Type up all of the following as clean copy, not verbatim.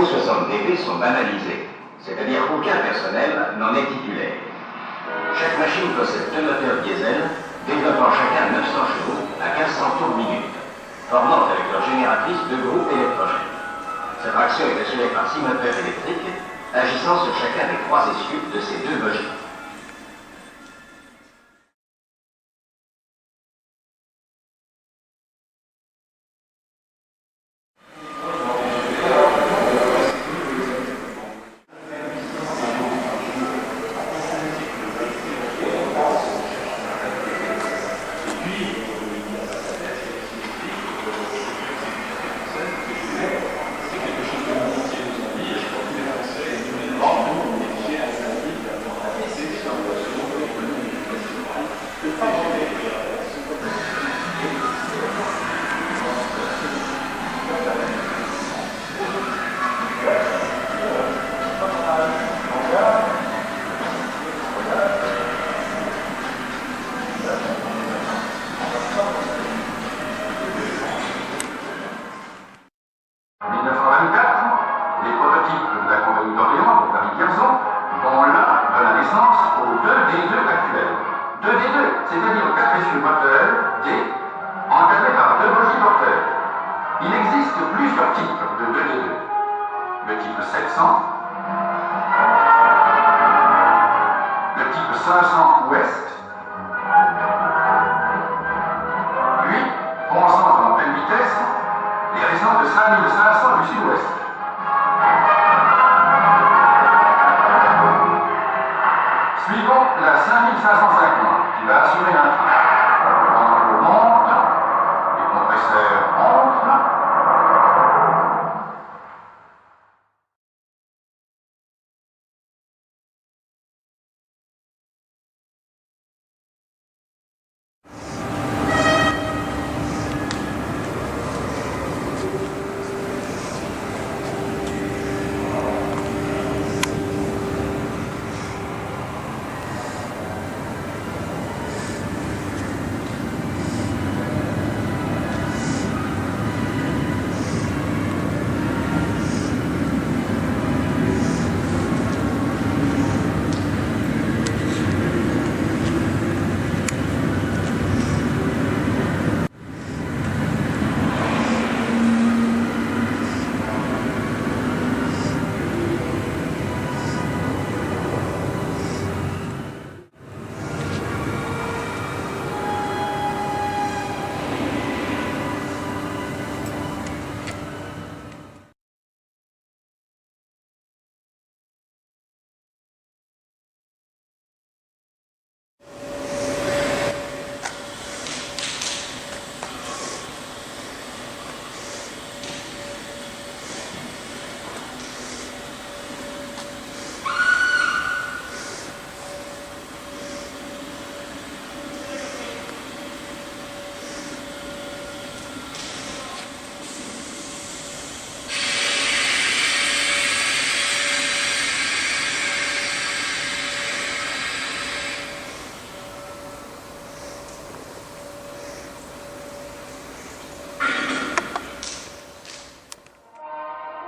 nouveaux 60 DP sont banalisés, c'est-à-dire qu'aucun personnel n'en est titulaire. Chaque machine possède 2 moteurs diesel, développant chacun 900 chevaux à 1500 tours minute, formant avec leur génératrice 2 groupes électrogènes. Sa traction est assurée par 6 moteurs électriques, agissant sur chacun des 3 essieux de ces 2 bogies.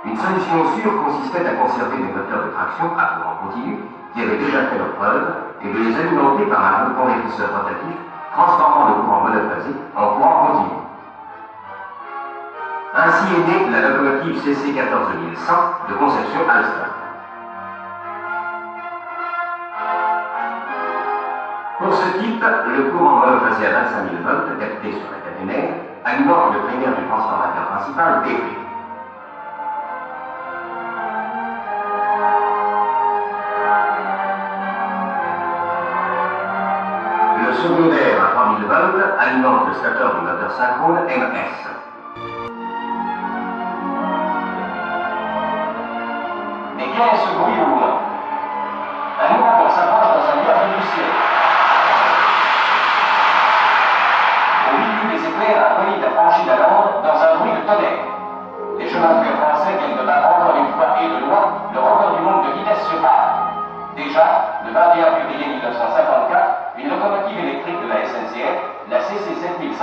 Une solution sûre consistait à conserver des moteurs de traction à courant continu qui avaient déjà fait leur preuve et de les alimenter par un reconvertisseur rotatif transformant le courant monophasique en courant continu. Ainsi est née la locomotive CC 14100 de conception Alstom. Pour ce type, le courant monophasé à 25 000 volts capté sur la caténaire alimente le primaire du transformateur principal DP. Le secondaire à 3000 volts alimente le stateur du moteur synchrone MS. Mais quel est ce bruit au loin? Un mouvement s'approche dans un nuage du ciel. Au milieu des éclairs, un bolide a franchi la lande dans un bruit de tonnerre. Les chemins de fer français viennent de battre encore une fois et de loin le record du monde de vitesse sur Arles. Déjà, le 21 février 1954, une locomotive électrique de la SNCF, la CC 7121,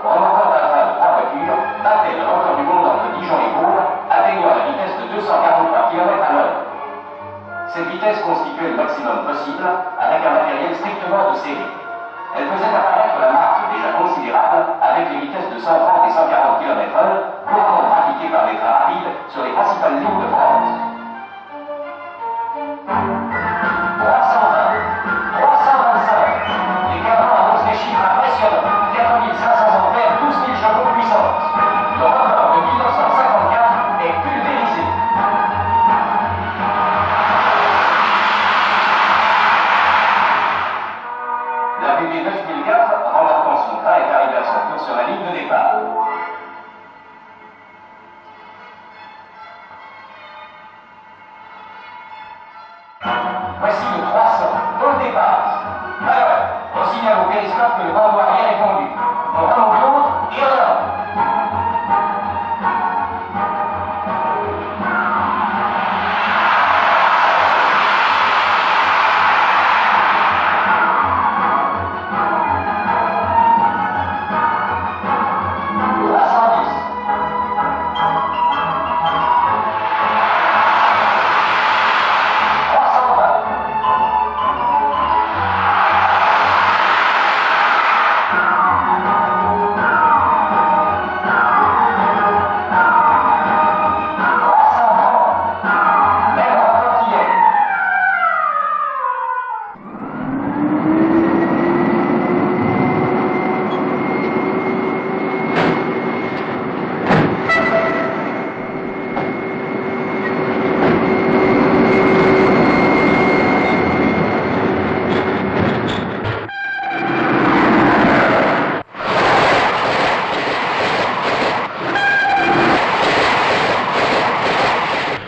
remorquant un train de 3 voitures, battait le record du monde entre Dijon et Pau, atteignant la vitesse de 200 243 km à l'heure. Cette vitesse constituait le maximum possible avec un matériel strictement de série. Elle faisait apparaître la marge déjà considérable avec les vitesses de 130 et 140 km/h couramment pratiquées par les trains rapides sur les principales lignes de France. 320, 325. Les cadrans annoncent des chiffres impressionnants. 4500 ampères, 12 000 chevaux de puissance. Le record de 1954 est pulvérisé. La BD 9004, remorquant son train, est arrivée à son tour sur la ligne de départ. Voici le 300, au départ. Alors, on signale au périscope que le bandeau arrière est fondu. On remonte l'autre et on avance.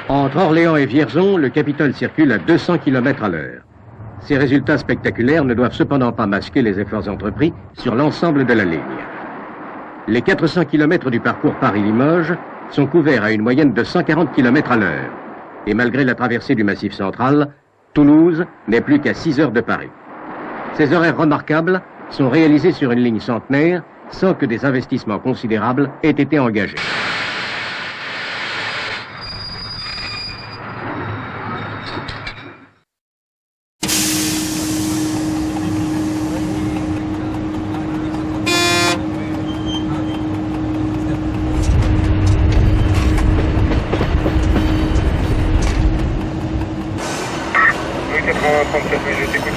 Entre Orléans et Vierzon, le Capitole circule à 200 km à l'heure. Ces résultats spectaculaires ne doivent cependant pas masquer les efforts entrepris sur l'ensemble de la ligne. Les 400 km du parcours Paris-Limoges sont couverts à une moyenne de 140 km à l'heure. Et malgré la traversée du Massif central, Toulouse n'est plus qu'à 6 heures de Paris. Ces horaires remarquables sont réalisés sur une ligne centenaire sans que des investissements considérables aient été engagés. Je t'écoute,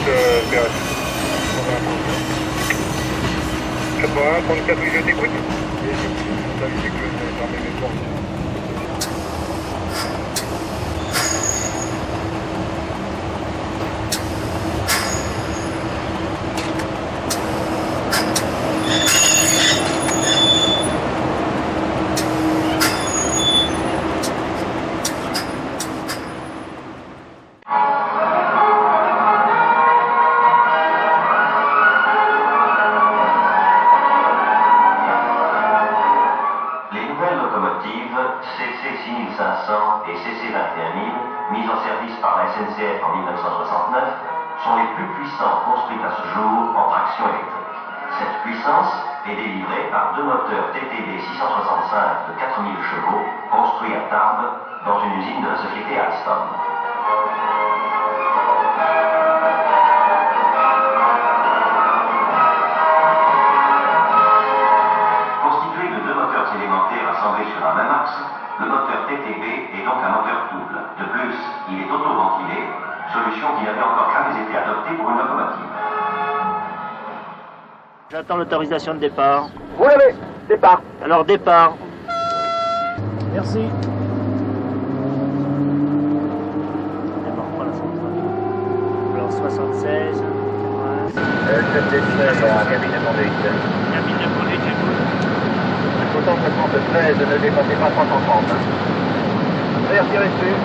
Pérez. 81, 34, oui, je t'écoute. Ça veut dire que j'ai fermé mes portes. CC6500 et CC21000, mises en service par la SNCF en 1969, sont les plus puissantes construites à ce jour en traction électrique. Cette puissance est délivrée par deux moteurs TTD 665 de 4000 chevaux construits à Tarbes dans une usine de la société Alstom. Constitué de deux moteurs élémentaires assemblés sur un même axe, le moteur TTB est donc un moteur double. De plus, il est auto-ventilé, solution qui n'avait encore jamais été adoptée pour une locomotive. J'attends l'autorisation de départ. Vous l'avez, départ. Alors départ. Merci. D'abord pas la centrale. Alors 76. Cabine de conduite. Cabine de conduite, c'est bon. 73, ne dépassez pas 330. Veuillez retirer dessus.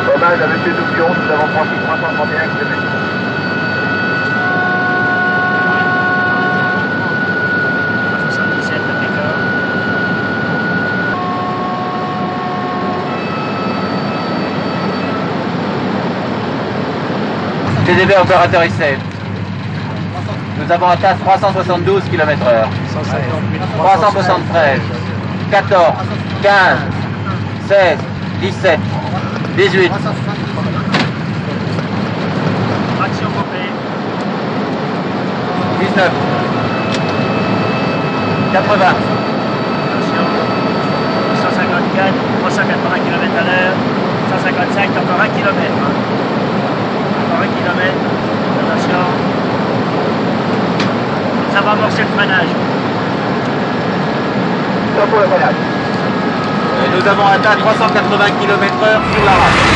Dommage à M. Doupion, nous avons franchi 331 km. TDB opérateur IC. Nous avons atteint 372 km/h. 373, 14, 15, 16, 17, 18. Traction coupée. 19, 80, Attention. 154, 380 km à l'heure. 155, encore 1 km. Encore 1 km. Attention. Ça va amorcer le freinage. Nous avons atteint 380 km/h sur la rame.